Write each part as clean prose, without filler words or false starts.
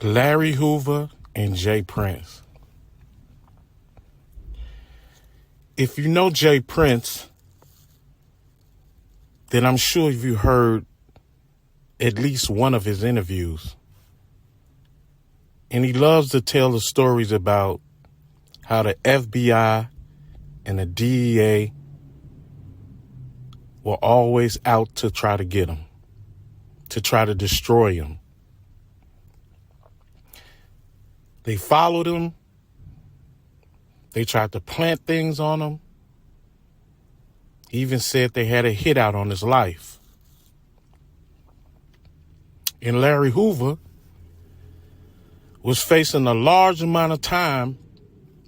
Larry Hoover and Jay Prince. If you know Jay Prince, then I'm sure you heard at least one of his interviews. And he loves to tell the stories about how the FBI and the DEA were always out to try to get him, to try to destroy him. They followed him. They tried to plant things on him. He even said they had a hit out on his life. And Larry Hoover was facing a large amount of time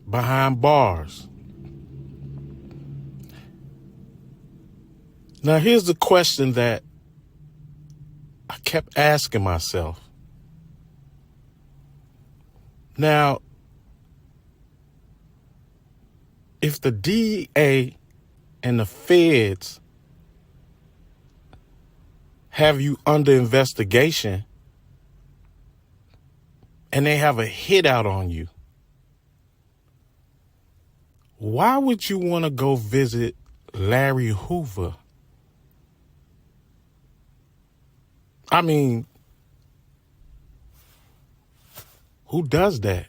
behind bars. Now, here's the question that I kept asking myself. Now, if the DEA and the feds have you under investigation and they have a hit out on you, why would you want to go visit Larry Hoover? I mean, who does that?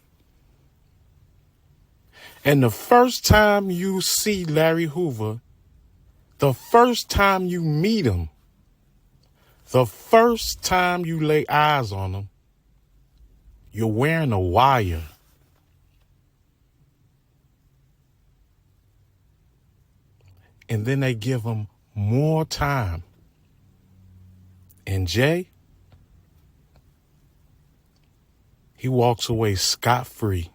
And the first time you see Larry Hoover, the first time you meet him, the first time you lay eyes on him, you're wearing a wire. And then they give him more time. And Jay, he walks away scot-free.